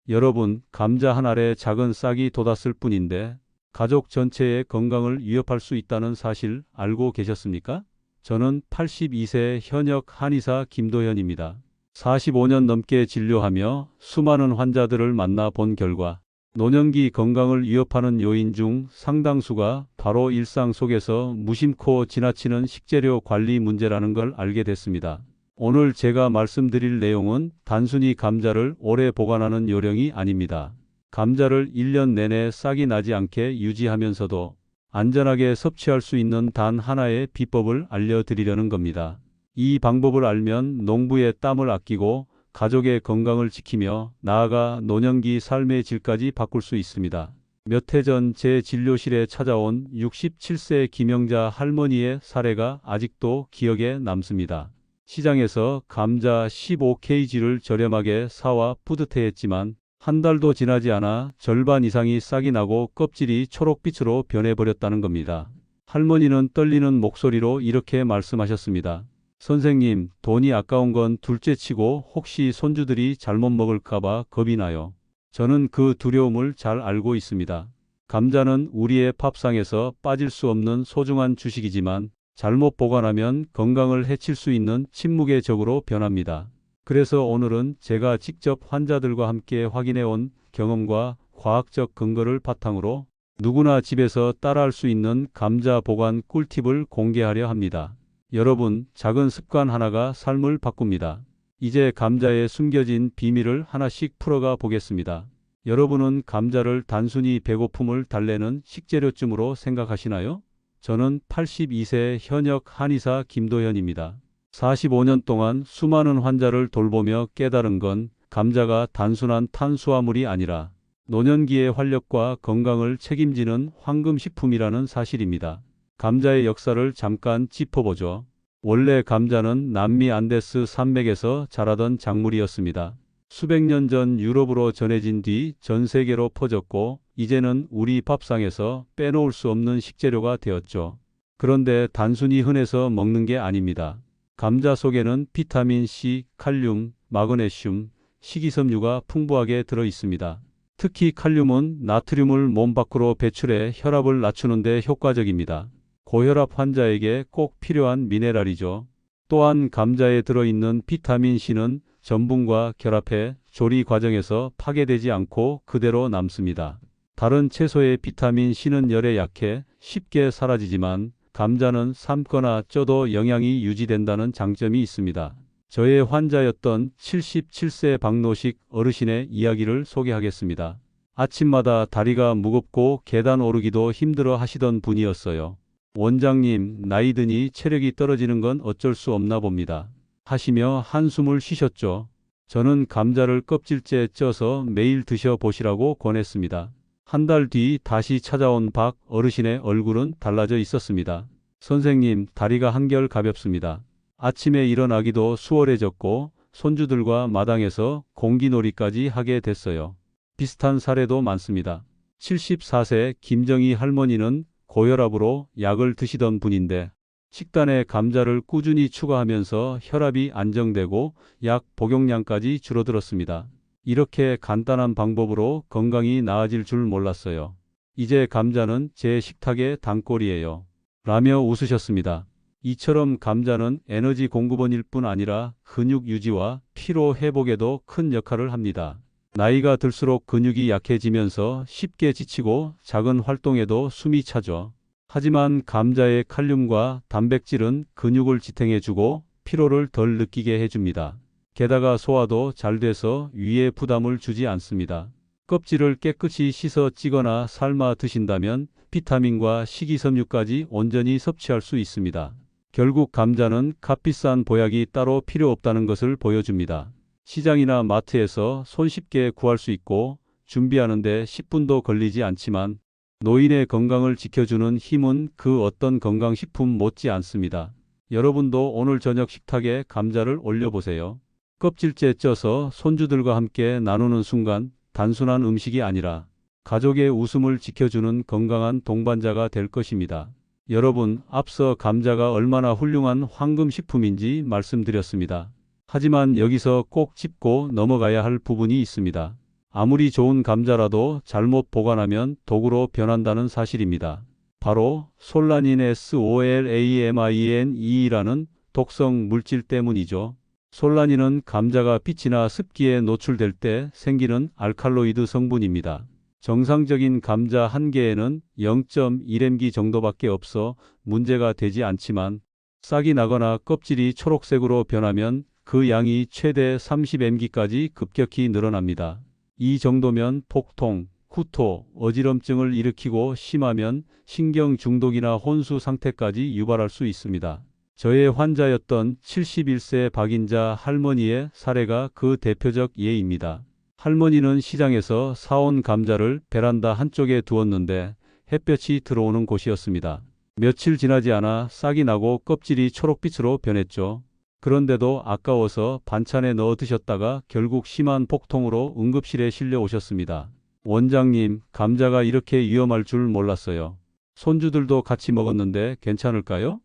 여러분, 감자 한 알에 작은 싹이 돋았을 뿐인데 가족 전체의 건강을 위협할 수 있다는 사실 알고 계셨습니까? 저는 82세 현역 한의사 김도현입니다. 45년 넘게 진료하며 수많은 환자들을 만나 본 결과 노년기 건강을 위협하는 요인 중 상당수가 바로 일상 속에서 무심코 지나치는 식재료 관리 문제라는 걸 알게 됐습니다. 오늘 제가 말씀드릴 내용은 단순히 감자를 오래 보관하는 요령이 아닙니다. 감자를 1년 내내 싹이 나지 않게 유지하면서도 안전하게 섭취할 수 있는 단 하나의 비법을 알려드리려는 겁니다. 이 방법을 알면 농부의 땀을 아끼고 가족의 건강을 지키며 나아가 노년기 삶의 질까지 바꿀 수 있습니다. 몇 해 전 제 진료실에 찾아온 67세 김영자 할머니의 사례가 아직도 기억에 남습니다. 시장에서 감자 15kg를 저렴하게 사와 뿌듯해했지만 한 달도 지나지 않아 절반 이상이 싹이 나고 껍질이 초록빛으로 변해버렸다는 겁니다. 할머니는 떨리는 목소리로 이렇게 말씀하셨습니다. 선생님, 돈이 아까운 건 둘째치고 혹시 손주들이 잘못 먹을까봐 겁이 나요. 저는 그 두려움을 잘 알고 있습니다. 감자는 우리의 밥상에서 빠질 수 없는 소중한 주식이지만 잘못 보관하면 건강을 해칠 수 있는 침묵의 적으로 변합니다. 그래서 오늘은 제가 직접 환자들과 함께 확인해 온 경험과 과학적 근거를 바탕으로 누구나 집에서 따라할 수 있는 감자 보관 꿀팁을 공개하려 합니다. 여러분, 작은 습관 하나가 삶을 바꿉니다. 이제 감자에 숨겨진 비밀을 하나씩 풀어가 보겠습니다. 여러분은 감자를 단순히 배고픔을 달래는 식재료쯤으로 생각하시나요? 저는 82세 현역 한의사 김도현입니다. 45년 동안 수많은 환자를 돌보며 깨달은 건 감자가 단순한 탄수화물이 아니라 노년기의 활력과 건강을 책임지는 황금식품이라는 사실입니다. 감자의 역사를 잠깐 짚어보죠. 원래 감자는 남미 안데스 산맥에서 자라던 작물이었습니다. 수백 년 전 유럽으로 전해진 뒤 전 세계로 퍼졌고 이제는 우리 밥상에서 빼놓을 수 없는 식재료가 되었죠. 그런데 단순히 흔해서 먹는 게 아닙니다. 감자 속에는 비타민 C, 칼륨, 마그네슘, 식이섬유가 풍부하게 들어 있습니다. 특히 칼륨은 나트륨을 몸 밖으로 배출해 혈압을 낮추는 데 효과적입니다. 고혈압 환자에게 꼭 필요한 미네랄이죠. 또한 감자에 들어있는 비타민 C는 전분과 결합해 조리 과정에서 파괴되지 않고 그대로 남습니다. 다른 채소의 비타민 C는 열에 약해 쉽게 사라지지만 감자는 삶거나 쪄도 영양이 유지된다는 장점이 있습니다. 저의 환자였던 77세 박노식 어르신의 이야기를 소개하겠습니다. 아침마다 다리가 무겁고 계단 오르기도 힘들어 하시던 분이었어요. 원장님, 나이 드니 체력이 떨어지는 건 어쩔 수 없나 봅니다. 하시며 한숨을 쉬셨죠. 저는 감자를 껍질째 쪄서 매일 드셔보시라고 권했습니다. 한 달 뒤 다시 찾아온 박 어르신의 얼굴은 달라져 있었습니다. 선생님, 다리가 한결 가볍습니다. 아침에 일어나기도 수월해졌고 손주들과 마당에서 공기놀이까지 하게 됐어요. 비슷한 사례도 많습니다. 74세 김정희 할머니는 고혈압으로 약을 드시던 분인데 식단에 감자를 꾸준히 추가하면서 혈압이 안정되고 약 복용량까지 줄어들었습니다. 이렇게 간단한 방법으로 건강이 나아질 줄 몰랐어요. 이제 감자는 제 식탁의 단골이에요. 라며 웃으셨습니다. 이처럼 감자는 에너지 공급원일 뿐 아니라 근육 유지와 피로 회복에도 큰 역할을 합니다. 나이가 들수록 근육이 약해지면서 쉽게 지치고 작은 활동에도 숨이 차죠. 하지만 감자의 칼륨과 단백질은 근육을 지탱해주고 피로를 덜 느끼게 해줍니다. 게다가 소화도 잘 돼서 위에 부담을 주지 않습니다. 껍질을 깨끗이 씻어 찌거나 삶아 드신다면 비타민과 식이섬유까지 온전히 섭취할 수 있습니다. 결국 감자는 값비싼 보약이 따로 필요 없다는 것을 보여줍니다. 시장이나 마트에서 손쉽게 구할 수 있고 준비하는데 10분도 걸리지 않지만 노인의 건강을 지켜주는 힘은 그 어떤 건강식품 못지 않습니다. 여러분도 오늘 저녁 식탁에 감자를 올려보세요. 껍질째 쪄서 손주들과 함께 나누는 순간 단순한 음식이 아니라 가족의 웃음을 지켜주는 건강한 동반자가 될 것입니다. 여러분, 앞서 감자가 얼마나 훌륭한 황금식품인지 말씀드렸습니다. 하지만 여기서 꼭 짚고 넘어가야 할 부분이 있습니다. 아무리 좋은 감자라도 잘못 보관하면 독으로 변한다는 사실입니다. 바로 솔라닌 SOLAMINE라는 독성 물질 때문이죠. 솔라닌은 감자가 빛이나 습기에 노출될 때 생기는 알칼로이드 성분입니다. 정상적인 감자 한 개에는 0.1mg 정도밖에 없어 문제가 되지 않지만 싹이 나거나 껍질이 초록색으로 변하면 그 양이 최대 30mg까지 급격히 늘어납니다. 이 정도면 폭통, 구토, 어지럼증을 일으키고 심하면 신경 중독이나 혼수 상태까지 유발할 수 있습니다. 저의 환자였던 71세 박인자 할머니의 사례가 그 대표적 예입니다. 할머니는 시장에서 사온 감자를 베란다 한쪽에 두었는데 햇볕이 들어오는 곳이었습니다. 며칠 지나지 않아 싹이 나고 껍질이 초록빛으로 변했죠. 그런데도 아까워서 반찬에 넣어 드셨다가 결국 심한 폭통으로 응급실에 실려 오셨습니다. 원장님, 감자가 이렇게 위험할 줄 몰랐어요. 손주들도 같이 먹었는데 괜찮을까요?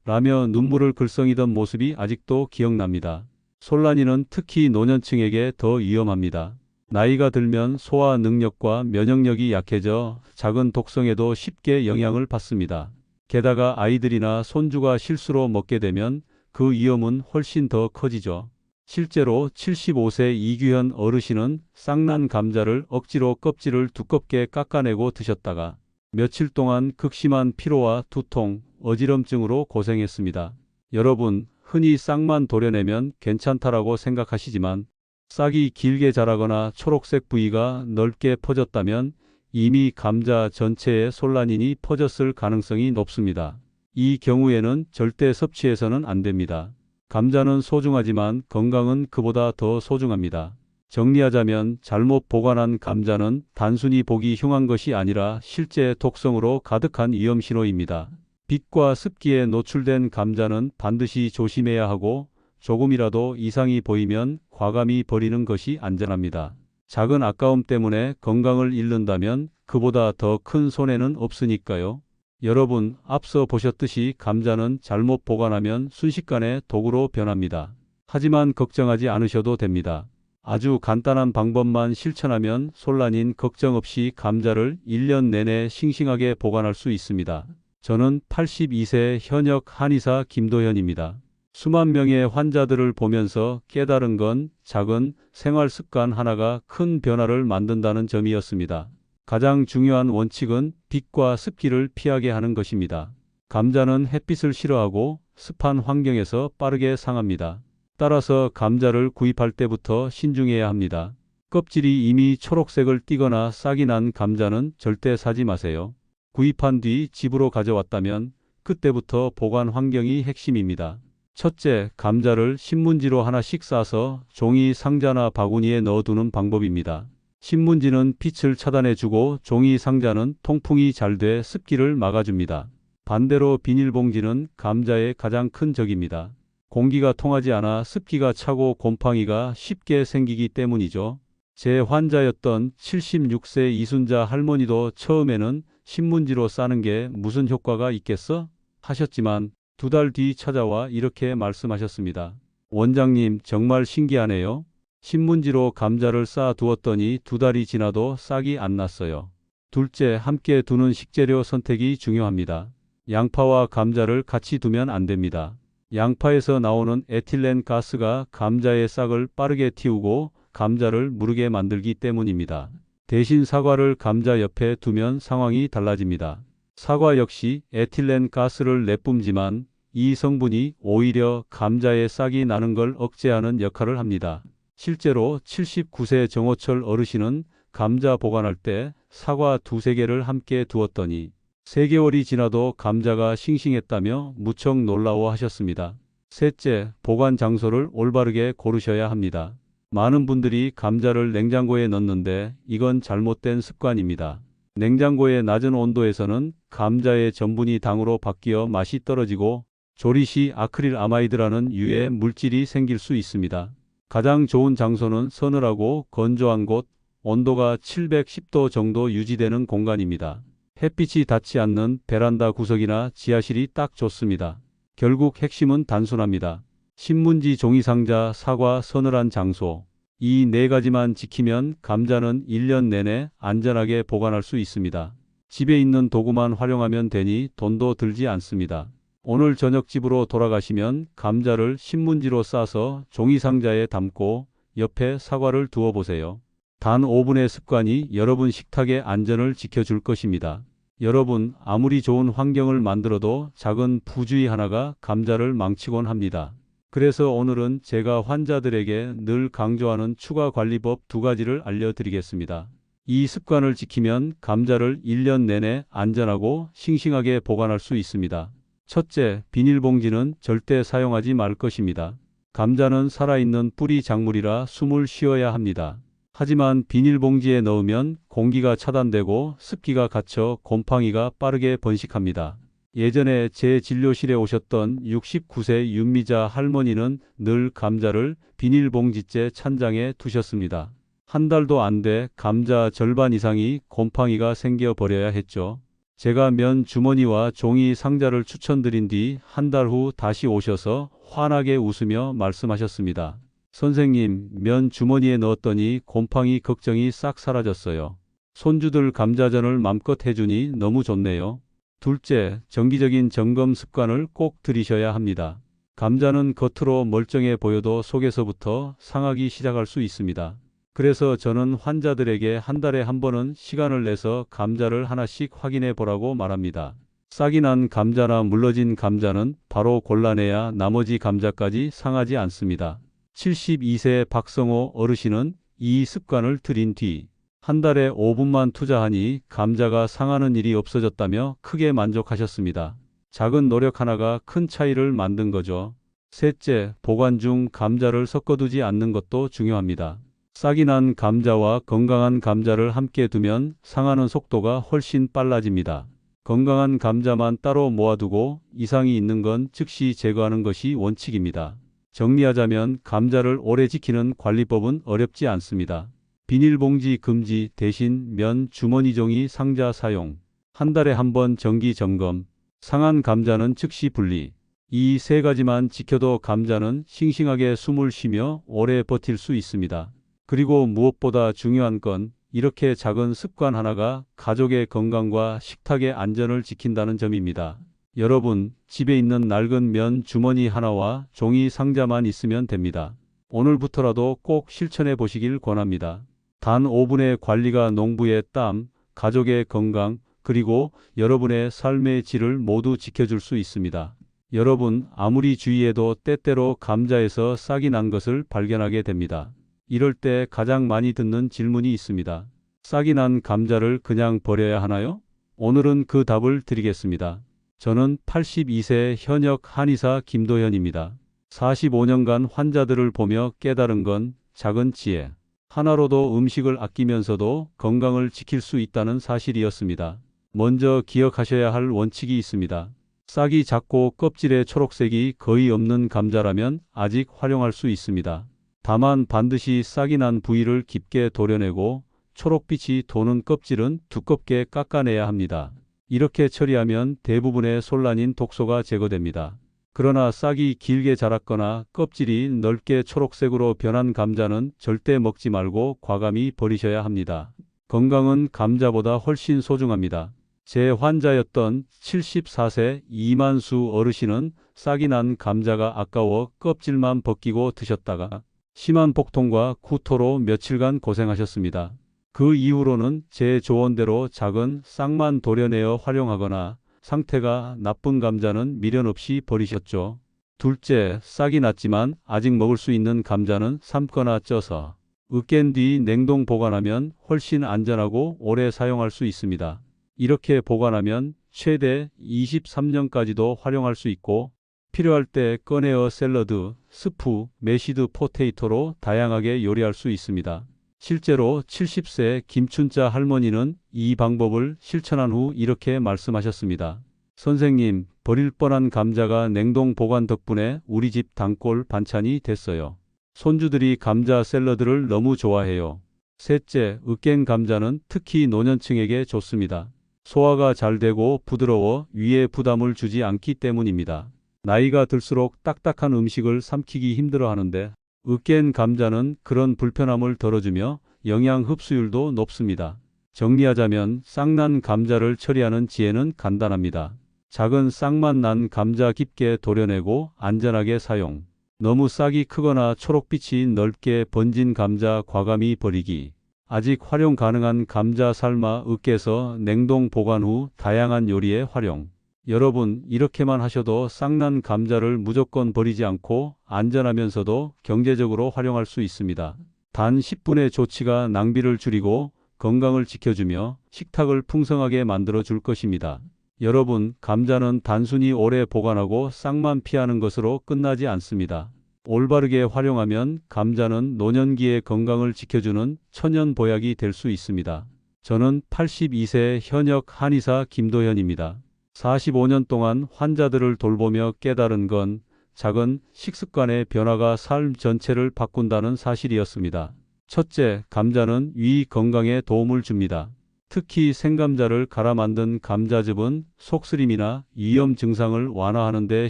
라며 눈물을 글썽이던 모습이 아직도 기억납니다. 솔라닌은 특히 노년층에게 더 위험합니다. 나이가 들면 소화 능력과 면역력이 약해져 작은 독성에도 쉽게 영향을 받습니다. 게다가 아이들이나 손주가 실수로 먹게 되면 그 위험은 훨씬 더 커지죠. 실제로 75세 이규현 어르신은 싹난 감자를 억지로 껍질을 두껍게 깎아내고 드셨다가 며칠 동안 극심한 피로와 두통, 어지럼증으로 고생했습니다. 여러분, 흔히 싹만 도려내면 괜찮다라고 생각하시지만 싹이 길게 자라거나 초록색 부위가 넓게 퍼졌다면 이미 감자 전체에 솔라닌이 퍼졌을 가능성이 높습니다. 이 경우에는 절대 섭취해서는 안 됩니다. 감자는 소중하지만 건강은 그보다 더 소중합니다. 정리하자면 잘못 보관한 감자는 단순히 보기 흉한 것이 아니라 실제 독성으로 가득한 위험 신호입니다. 빛과 습기에 노출된 감자는 반드시 조심해야 하고 조금이라도 이상이 보이면 과감히 버리는 것이 안전합니다. 작은 아까움 때문에 건강을 잃는다면 그보다 더 큰 손해는 없으니까요. 여러분, 앞서 보셨듯이 감자는 잘못 보관하면 순식간에 독으로 변합니다. 하지만 걱정하지 않으셔도 됩니다. 아주 간단한 방법만 실천하면 솔라닌 걱정 없이 감자를 1년 내내 싱싱하게 보관할 수 있습니다. 저는 82세 현역 한의사 김도현입니다. 수만 명의 환자들을 보면서 깨달은 건 작은 생활 습관 하나가 큰 변화를 만든다는 점이었습니다. 가장 중요한 원칙은 빛과 습기를 피하게 하는 것입니다. 감자는 햇빛을 싫어하고 습한 환경에서 빠르게 상합니다. 따라서 감자를 구입할 때부터 신중해야 합니다. 껍질이 이미 초록색을 띠거나 싹이 난 감자는 절대 사지 마세요. 구입한 뒤 집으로 가져왔다면 그때부터 보관 환경이 핵심입니다. 첫째, 감자를 신문지로 하나씩 싸서 종이 상자나 바구니에 넣어두는 방법입니다. 신문지는 빛을 차단해주고 종이 상자는 통풍이 잘 돼 습기를 막아줍니다. 반대로 비닐봉지는 감자의 가장 큰 적입니다. 공기가 통하지 않아 습기가 차고 곰팡이가 쉽게 생기기 때문이죠. 제 환자였던 76세 이순자 할머니도 처음에는 신문지로 싸는 게 무슨 효과가 있겠어? 하셨지만 2달 뒤 찾아와 이렇게 말씀하셨습니다. 원장님, 정말 신기하네요. 신문지로 감자를 쌓아 두었더니 2달이 지나도 싹이 안 났어요. 둘째, 함께 두는 식재료 선택이 중요합니다. 양파와 감자를 같이 두면 안 됩니다. 양파에서 나오는 에틸렌 가스가 감자의 싹을 빠르게 틔우고 감자를 무르게 만들기 때문입니다. 대신 사과를 감자 옆에 두면 상황이 달라집니다. 사과 역시 에틸렌 가스를 내뿜지만 이 성분이 오히려 감자의 싹이 나는 걸 억제하는 역할을 합니다. 실제로 79세 정호철 어르신은 감자 보관할 때 사과 2-3개를 함께 두었더니 3개월이 지나도 감자가 싱싱했다며 무척 놀라워하셨습니다. 셋째, 보관 장소를 올바르게 고르셔야 합니다. 많은 분들이 감자를 냉장고에 넣는데 이건 잘못된 습관입니다. 냉장고의 낮은 온도에서는 감자의 전분이 당으로 바뀌어 맛이 떨어지고 조리 시 아크릴 아마이드라는 유해 물질이 생길 수 있습니다. 가장 좋은 장소는 서늘하고 건조한 곳, 온도가 710도 정도 유지되는 공간입니다. 햇빛이 닿지 않는 베란다 구석이나 지하실이 딱 좋습니다. 결국 핵심은 단순합니다. 신문지, 종이상자, 사과, 서늘한 장소. 이 네 가지만 지키면 감자는 1년 내내 안전하게 보관할 수 있습니다. 집에 있는 도구만 활용하면 되니 돈도 들지 않습니다. 오늘 저녁 집으로 돌아가시면 감자를 신문지로 싸서 종이 상자에 담고 옆에 사과를 두어 보세요. 단 5분의 습관이 여러분 식탁의 안전을 지켜줄 것입니다. 여러분, 아무리 좋은 환경을 만들어도 작은 부주의 하나가 감자를 망치곤 합니다. 그래서 오늘은 제가 환자들에게 늘 강조하는 추가 관리법 2가지를 알려드리겠습니다. 이 습관을 지키면 감자를 1년 내내 안전하고 싱싱하게 보관할 수 있습니다. 첫째, 비닐봉지는 절대 사용하지 말 것입니다. 감자는 살아있는 뿌리 작물이라 숨을 쉬어야 합니다. 하지만 비닐봉지에 넣으면 공기가 차단되고 습기가 갇혀 곰팡이가 빠르게 번식합니다. 예전에 제 진료실에 오셨던 69세 윤미자 할머니는 늘 감자를 비닐봉지째 찬장에 두셨습니다. 한 달도 안 돼 감자 절반 이상이 곰팡이가 생겨 버려야 했죠. 제가 면 주머니와 종이 상자를 추천드린 뒤 한 달 후 다시 오셔서 환하게 웃으며 말씀하셨습니다. 선생님, 면 주머니에 넣었더니 곰팡이 걱정이 싹 사라졌어요. 손주들 감자전을 맘껏 해주니 너무 좋네요. 둘째, 정기적인 점검 습관을 꼭 들이셔야 합니다. 감자는 겉으로 멀쩡해 보여도 속에서부터 상하기 시작할 수 있습니다. 그래서 저는 환자들에게 한 달에 한 번은 시간을 내서 감자를 하나씩 확인해 보라고 말합니다. 싹이 난 감자나 물러진 감자는 바로 골라내야 나머지 감자까지 상하지 않습니다. 72세 박성호 어르신은 이 습관을 들인 뒤 한 달에 5분만 투자하니 감자가 상하는 일이 없어졌다며 크게 만족하셨습니다. 작은 노력 하나가 큰 차이를 만든 거죠. 셋째, 보관 중 감자를 섞어두지 않는 것도 중요합니다. 싹이 난 감자와 건강한 감자를 함께 두면 상하는 속도가 훨씬 빨라집니다. 건강한 감자만 따로 모아두고 이상이 있는 건 즉시 제거하는 것이 원칙입니다. 정리하자면 감자를 오래 지키는 관리법은 어렵지 않습니다. 비닐봉지 금지 대신 면 주머니 종이 상자 사용, 한 달에 한 번 정기 점검, 상한 감자는 즉시 분리. 이 세 가지만 지켜도 감자는 싱싱하게 숨을 쉬며 오래 버틸 수 있습니다. 그리고 무엇보다 중요한 건 이렇게 작은 습관 하나가 가족의 건강과 식탁의 안전을 지킨다는 점입니다. 여러분, 집에 있는 낡은 면 주머니 하나와 종이 상자만 있으면 됩니다. 오늘부터라도 꼭 실천해 보시길 권합니다. 단 5분의 관리가 농부의 땀, 가족의 건강, 그리고 여러분의 삶의 질을 모두 지켜줄 수 있습니다. 여러분, 아무리 주의해도 때때로 감자에서 싹이 난 것을 발견하게 됩니다. 이럴 때 가장 많이 듣는 질문이 있습니다. 싹이 난 감자를 그냥 버려야 하나요? 오늘은 그 답을 드리겠습니다. 저는 82세 현역 한의사 김도현입니다. 45년간 환자들을 보며 깨달은 건 작은 지혜 하나로도 음식을 아끼면서도 건강을 지킬 수 있다는 사실이었습니다. 먼저 기억하셔야 할 원칙이 있습니다. 싹이 작고 껍질에 초록색이 거의 없는 감자라면 아직 활용할 수 있습니다. 다만 반드시 싹이 난 부위를 깊게 도려내고 초록빛이 도는 껍질은 두껍게 깎아내야 합니다. 이렇게 처리하면 대부분의 솔란인 독소가 제거됩니다. 그러나 싹이 길게 자랐거나 껍질이 넓게 초록색으로 변한 감자는 절대 먹지 말고 과감히 버리셔야 합니다. 건강은 감자보다 훨씬 소중합니다. 제 환자였던 74세 이만수 어르신은 싹이 난 감자가 아까워 껍질만 벗기고 드셨다가 심한 복통과 구토로 며칠간 고생하셨습니다. 그 이후로는 제 조언대로 작은 싹만 도려내어 활용하거나 상태가 나쁜 감자는 미련 없이 버리셨죠. 둘째, 싹이 났지만 아직 먹을 수 있는 감자는 삶거나 쪄서 으깬 뒤 냉동 보관하면 훨씬 안전하고 오래 사용할 수 있습니다. 이렇게 보관하면 최대 23년까지도 활용할 수 있고 필요할 때 꺼내어 샐러드, 스프, 메시드 포테이토로 다양하게 요리할 수 있습니다. 실제로 70세 김춘자 할머니는 이 방법을 실천한 후 이렇게 말씀하셨습니다. 선생님, 버릴 뻔한 감자가 냉동 보관 덕분에 우리 집 단골 반찬이 됐어요. 손주들이 감자 샐러드를 너무 좋아해요. 셋째, 으깬 감자는 특히 노년층에게 좋습니다. 소화가 잘 되고 부드러워 위에 부담을 주지 않기 때문입니다. 나이가 들수록 딱딱한 음식을 삼키기 힘들어 하는데 으깬 감자는 그런 불편함을 덜어주며 영양 흡수율도 높습니다. 정리하자면 싹난 감자를 처리하는 지혜는 간단합니다. 작은 싹만 난 감자 깊게 도려내고 안전하게 사용. 너무 싹이 크거나 초록빛이 넓게 번진 감자 과감히 버리기. 아직 활용 가능한 감자 삶아 으깨서 냉동 보관 후 다양한 요리에 활용. 여러분, 이렇게만 하셔도 싹난 감자를 무조건 버리지 않고 안전하면서도 경제적으로 활용할 수 있습니다. 단 10분의 조치가 낭비를 줄이고 건강을 지켜주며 식탁을 풍성하게 만들어 줄 것입니다. 여러분, 감자는 단순히 오래 보관하고 싹만 피하는 것으로 끝나지 않습니다. 올바르게 활용하면 감자는 노년기의 건강을 지켜주는 천연 보약이 될 수 있습니다. 저는 82세 현역 한의사 김도현입니다. 45년 동안 환자들을 돌보며 깨달은 건 작은 식습관의 변화가 삶 전체를 바꾼다는 사실이었습니다. 첫째, 감자는 위 건강에 도움을 줍니다. 특히 생감자를 갈아 만든 감자즙은 속쓰림이나 위염 증상을 완화하는 데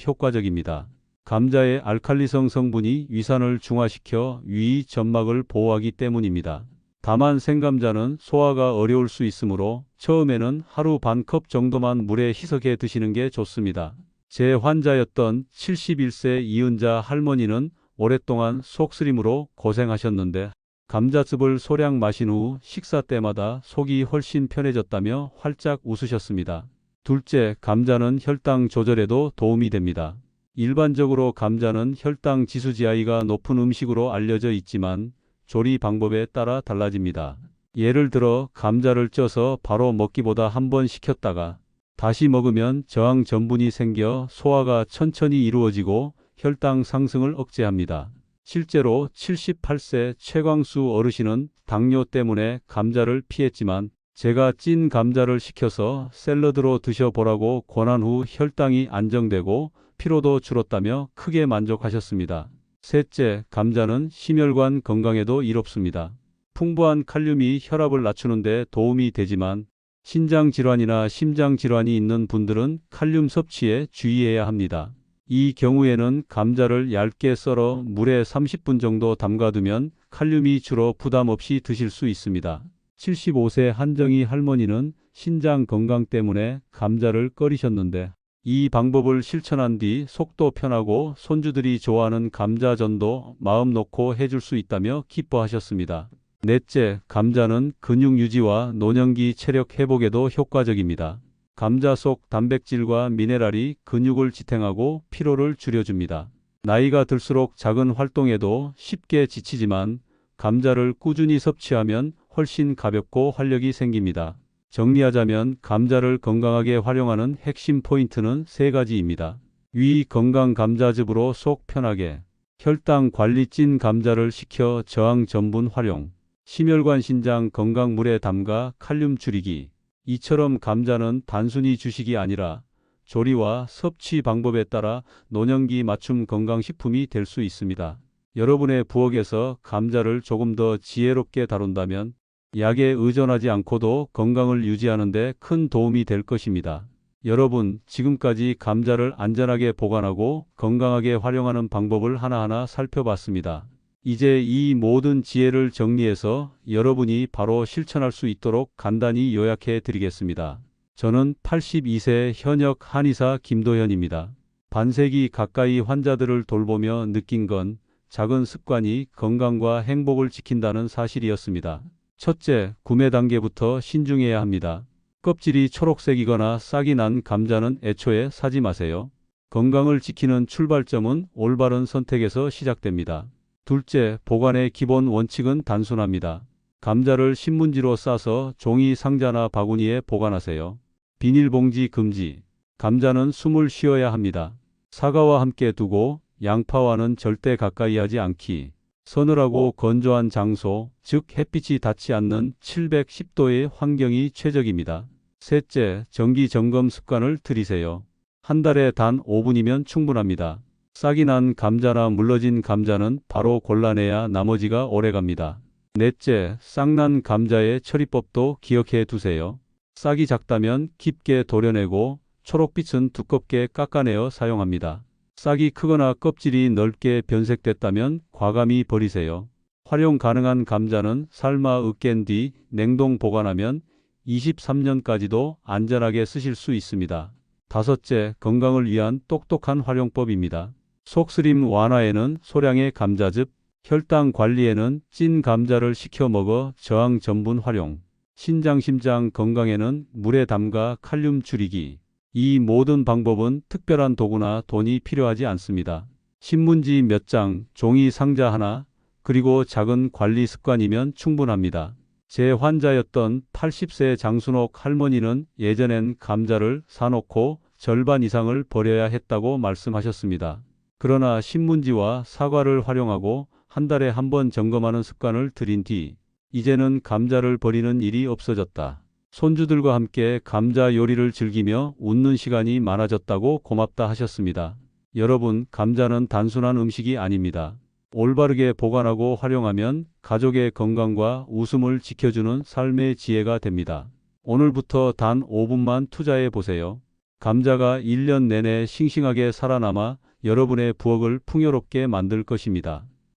효과적입니다. 감자의 알칼리성 성분이 위산을 중화시켜 위 점막을 보호하기 때문입니다. 다만 생감자는 소화가 어려울 수 있으므로 처음에는 하루 반 컵 정도만 물에 희석해 드시는 게 좋습니다. 제 환자였던 71세 이은자 할머니는 오랫동안 속쓰림으로 고생하셨는데 감자즙을 소량 마신 후 식사 때마다 속이 훨씬 편해졌다며 활짝 웃으셨습니다. 둘째, 감자는 혈당 조절에도 도움이 됩니다. 일반적으로 감자는 혈당 지수 GI가 높은 음식으로 알려져 있지만 조리 방법에 따라 달라집니다. 예를 들어 감자를 쪄서 바로 먹기보다 한번 식혔다가 다시 먹으면 저항 전분이 생겨 소화가 천천히 이루어지고 혈당 상승을 억제합니다. 실제로 78세 최광수 어르신은 당뇨 때문에 감자를 피했지만 제가 찐 감자를 식혀서 샐러드로 드셔보라고 권한 후 혈당이 안정되고 피로도 줄었다며 크게 만족하셨습니다. 셋째, 감자는 심혈관 건강에도 이롭습니다. 풍부한 칼륨이 혈압을 낮추는 데 도움이 되지만 신장 질환이나 심장 질환이 있는 분들은 칼륨 섭취에 주의해야 합니다. 이 경우에는 감자를 얇게 썰어 물에 30분 정도 담가두면 칼륨이 줄어 부담 없이 드실 수 있습니다. 75세 한정희 할머니는 신장 건강 때문에 감자를 끓이셨는데 이 방법을 실천한 뒤 속도 편하고 손주들이 좋아하는 감자전도 마음 놓고 해줄 수 있다며 기뻐하셨습니다. 넷째, 감자는 근육 유지와 노년기 체력 회복에도 효과적입니다. 감자 속 단백질과 미네랄이 근육을 지탱하고 피로를 줄여줍니다. 나이가 들수록 작은 활동에도 쉽게 지치지만 감자를 꾸준히 섭취하면 훨씬 가볍고 활력이 생깁니다. 정리하자면 감자를 건강하게 활용하는 핵심 포인트는 세 가지입니다. 위 건강 감자즙으로 속 편하게, 혈당 관리 찐 감자를 식혀 저항 전분 활용, 심혈관 신장 건강 물에 담가 칼륨 줄이기. 이처럼 감자는 단순히 주식이 아니라 조리와 섭취 방법에 따라 노년기 맞춤 건강식품이 될 수 있습니다. 여러분의 부엌에서 감자를 조금 더 지혜롭게 다룬다면 약에 의존하지 않고도 건강을 유지하는 데 큰 도움이 될 것입니다. 여러분, 지금까지 감자를 안전하게 보관하고 건강하게 활용하는 방법을 하나하나 살펴봤습니다. 이제 이 모든 지혜를 정리해서 여러분이 바로 실천할 수 있도록 간단히 요약해 드리겠습니다. 저는 82세 현역 한의사 김도현입니다. 반세기 가까이 환자들을 돌보며 느낀 건 작은 습관이 건강과 행복을 지킨다는 사실이었습니다. 첫째, 구매 단계부터 신중해야 합니다. 껍질이 초록색이거나 싹이 난 감자는 애초에 사지 마세요. 건강을 지키는 출발점은 올바른 선택에서 시작됩니다. 둘째, 보관의 기본 원칙은 단순합니다. 감자를 신문지로 싸서 종이 상자나 바구니에 보관하세요. 비닐봉지 금지. 감자는 숨을 쉬어야 합니다. 사과와 함께 두고 양파와는 절대 가까이 하지 않기. 서늘하고 건조한 장소, 즉 햇빛이 닿지 않는 710도의 환경이 최적입니다. 셋째, 정기 점검 습관을 들이세요. 한 달에 단 5분이면 충분합니다. 싹이 난 감자나 물러진 감자는 바로 골라내야 나머지가 오래갑니다. 넷째, 싹난 감자의 처리법도 기억해 두세요. 싹이 작다면 깊게 도려내고 초록빛은 두껍게 깎아내어 사용합니다. 싹이 크거나 껍질이 넓게 변색됐다면 과감히 버리세요. 활용 가능한 감자는 삶아 으깬 뒤 냉동 보관하면 23년까지도 안전하게 쓰실 수 있습니다. 다섯째, 건강을 위한 똑똑한 활용법입니다. 속쓰림 완화에는 소량의 감자즙, 혈당 관리에는 찐 감자를 식혀 먹어 저항 전분 활용, 신장 심장 건강에는 물에 담가 칼륨 줄이기. 이 모든 방법은 특별한 도구나 돈이 필요하지 않습니다. 신문지 몇 장, 종이 상자 하나, 그리고 작은 관리 습관이면 충분합니다. 제 환자였던 80세 장순옥 할머니는 예전엔 감자를 사놓고 절반 이상을 버려야 했다고 말씀하셨습니다. 그러나 신문지와 사과를 활용하고 한 달에 한 번 점검하는 습관을 들인 뒤 이제는 감자를 버리는 일이 없어졌다. 손주들과 함께 감자 요리를 즐기며 웃는 시간이 많아졌다고 고맙다 하셨습니다. 여러분, 감자는 단순한 음식이 아닙니다. 올바르게 보관하고 활용하면 가족의 건강과 웃음을 지켜주는 삶의 지혜가 됩니다. 오늘부터 단 5분만 투자해 보세요. 감자가 1년 내내 싱싱하게 살아남아 여러분의 부엌을 풍요롭게 만들 것입니다.